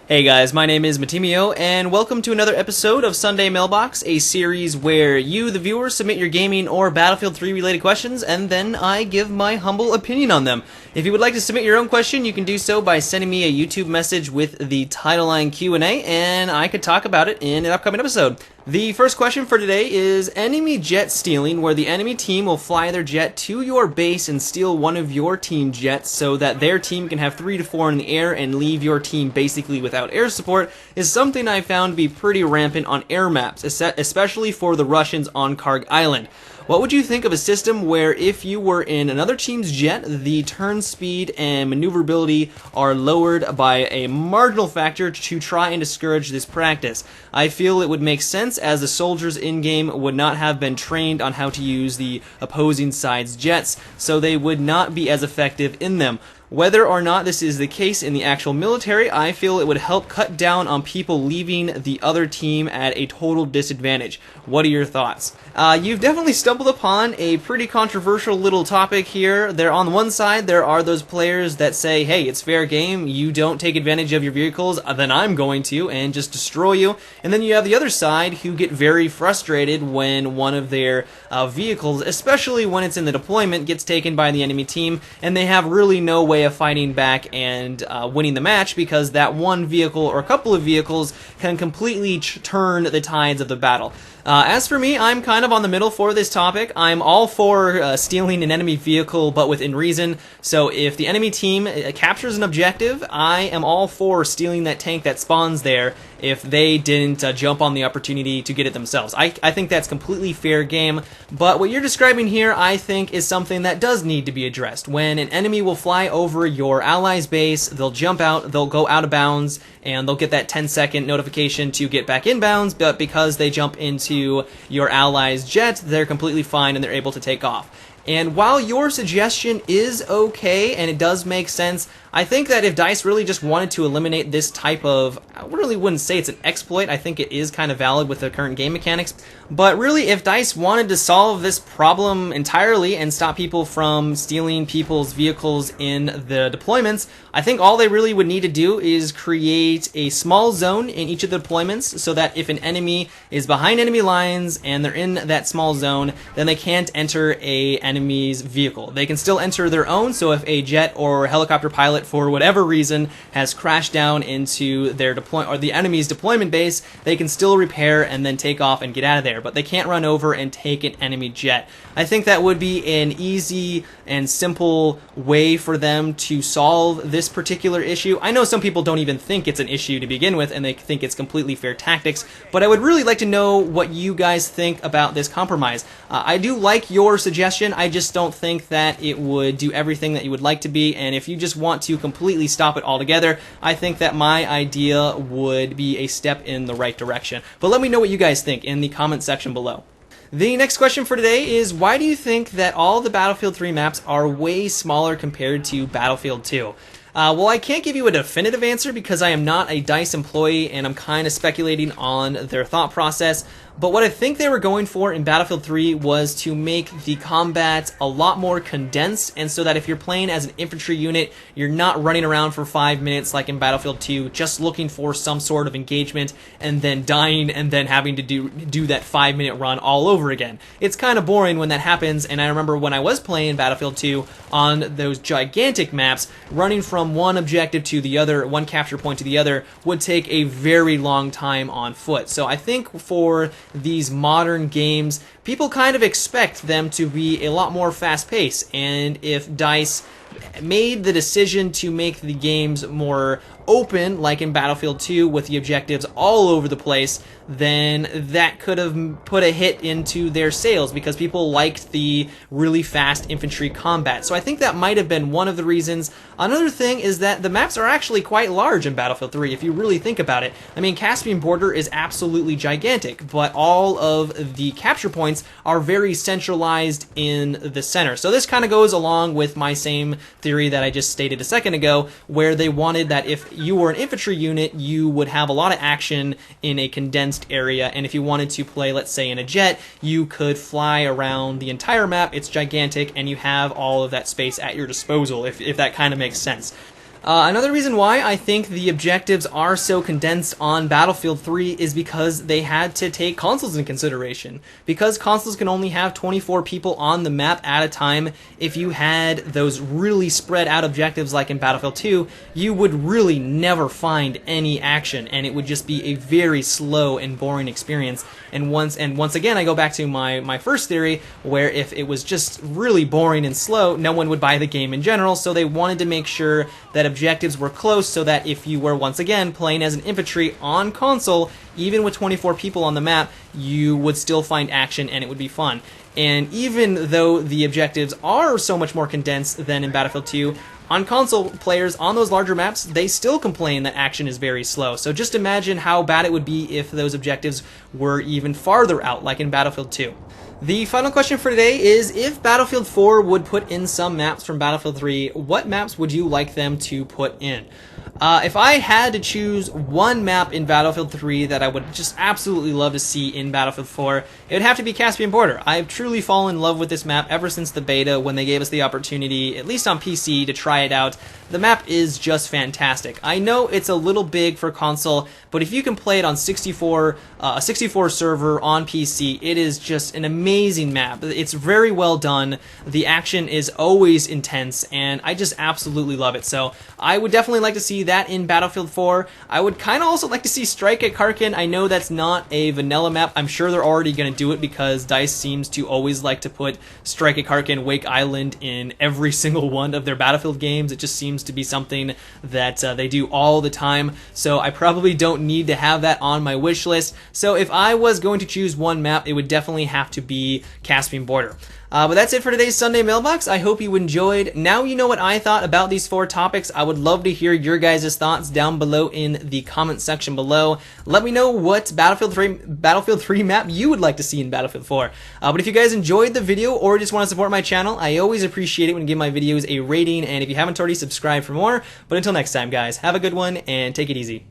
Hey guys, my name is Matimio, and welcome to another episode of Sunday Mailbox, a series where you, the viewer, submit your gaming or Battlefield 3 related questions, and then I give my humble opinion on them. If you would like to submit your own question, you can do so by sending me a YouTube message with the title line Q&A, and I could talk about it in an upcoming episode. The first question for today is enemy jet stealing, where the enemy team will fly their jet to your base and steal one of your team jets so that their team can have 3 to 4 in the air and leave your team basically without air support, is something I found to be pretty rampant on air maps, especially for the Russians on Karg Island. What would you think of a system where if you were in another team's jet, the turn speed and maneuverability are lowered by a marginal factor to try and discourage this practice? I feel it would make sense, as the soldiers in-game would not have been trained on how to use the opposing side's jets, so they would not be as effective in them. Whether or not this is the case in the actual military, I feel it would help cut down on people leaving the other team at a total disadvantage. What are your thoughts? You've definitely stumbled upon a pretty controversial little topic here. On one side, there are those players that say, hey, it's fair game, you don't take advantage of your vehicles, then I'm going to, and just destroy you. And then you have the other side who get very frustrated when one of their vehicles, especially when it's in the deployment, gets taken by the enemy team, and they have really no way of fighting back and winning the match, because that one vehicle or a couple of vehicles can completely turn the tides of the battle. As for me, I'm kind of on the middle for this topic. I'm all for stealing an enemy vehicle, but within reason. So if the enemy team captures an objective, I am all for stealing that tank that spawns there if they didn't jump on the opportunity to get it themselves. I think that's completely fair game, but what you're describing here, I think, is something that does need to be addressed. When an enemy will fly over your ally's base, they'll jump out, they'll go out of bounds, and they'll get that 10-second notification to get back in bounds, but because they jump into your ally's jet, they're completely fine and they're able to take off. And while your suggestion is okay and it does make sense, I think that if DICE really just wanted to eliminate this type of, I really wouldn't say it's an exploit, I think it is kind of valid with the current game mechanics, but really if DICE wanted to solve this problem entirely and stop people from stealing people's vehicles in the deployments, I think all they really would need to do is create a small zone in each of the deployments so that if an enemy is behind enemy lines and they're in that small zone, then they can't enter a enemy's vehicle. They can still enter their own, so if a jet or helicopter pilot for whatever reason has crashed down into their the enemy's deployment base, they can still repair and then take off and get out of there, but they can't run over and take an enemy jet. I think that would be an easy and simple way for them to solve this particular issue. I know some people don't even think it's an issue to begin with and they think it's completely fair tactics, but I would really like to know what you guys think about this compromise. I do like your suggestion, I just don't think that it would do everything that you would like to be, and if you just want to completely stop it altogether, I think that my idea would be a step in the right direction. But let me know what you guys think in the comment section below. The next question for today is, why do you think that all the Battlefield 3 maps are way smaller compared to Battlefield 2? Well, I can't give you a definitive answer because I am not a DICE employee and I'm kind of speculating on their thought process, but what I think they were going for in Battlefield 3 was to make the combat a lot more condensed, and so that if you're playing as an infantry unit, you're not running around for 5 minutes like in Battlefield 2, just looking for some sort of engagement and then dying and then having to do that 5-minute run all over again. It's kind of boring when that happens, and I remember when I was playing Battlefield 2 on those gigantic maps, running from one objective to the other, one capture point to the other, would take a very long time on foot. So I think for these modern games, people kind of expect them to be a lot more fast-paced, and if DICE made the decision to make the games more open, like in Battlefield 2, with the objectives all over the place, then that could have put a hit into their sales because people liked the really fast infantry combat. So I think that might have been one of the reasons. Another thing is that the maps are actually quite large in Battlefield 3, if you really think about it. I mean, Caspian Border is absolutely gigantic, but all of the capture points are very centralized in the center. So this kind of goes along with my same theory that I just stated a second ago, where they wanted that if you were an infantry unit, you would have a lot of action in a condensed area, and if you wanted to play, let's say, in a jet, you could fly around the entire map. It's gigantic, and you have all of that space at your disposal, if that kind of makes sense. Another reason why I think the objectives are so condensed on Battlefield 3 is because they had to take consoles in consideration. Because consoles can only have 24 people on the map at a time, if you had those really spread out objectives like in Battlefield 2, you would really never find any action, and it would just be a very slow and boring experience. And once again, I go back to my first theory, where if it was just really boring and slow, no one would buy the game in general, so they wanted to make sure that objectives were close so that if you were once again playing as an infantry on console, even with 24 people on the map, you would still find action and it would be fun. And even though the objectives are so much more condensed than in Battlefield 2, on console players on those larger maps, they still complain that action is very slow. So just imagine how bad it would be if those objectives were even farther out, like in Battlefield 2. The final question for today is, if Battlefield 4 would put in some maps from Battlefield 3, what maps would you like them to put in? If I had to choose one map in Battlefield 3 that I would just absolutely love to see in Battlefield 4, it would have to be Caspian Border. I've truly fallen in love with this map ever since the beta, when they gave us the opportunity, at least on PC, to try it out. The map is just fantastic. I know it's a little big for console, but if you can play it on a 64 server on PC, it is just an amazing map. It's very well done. The action is always intense, and I just absolutely love it. So I would definitely like to see that in Battlefield 4. I would kind of also like to see Strike at Karkin. I know that's not a vanilla map. I'm sure they're already going to do it because DICE seems to always like to put Strike at Karkin, Wake Island in every single one of their Battlefield games. It just seems to be something that they do all the time. So I probably don't need to have that on my wish list. So if I was going to choose one map, it would definitely have to be Caspian Border. But that's it for today's Sunday Mailbox. I hope you enjoyed. Now you know what I thought about these 4 topics. I would love to hear your guys' thoughts down below in the comment section below. Let me know what Battlefield 3 map you would like to see in Battlefield 4. But if you guys enjoyed the video or just want to support my channel, I always appreciate it when you give my videos a rating, and if you haven't already, subscribe for more. But until next time, guys, have a good one and take it easy.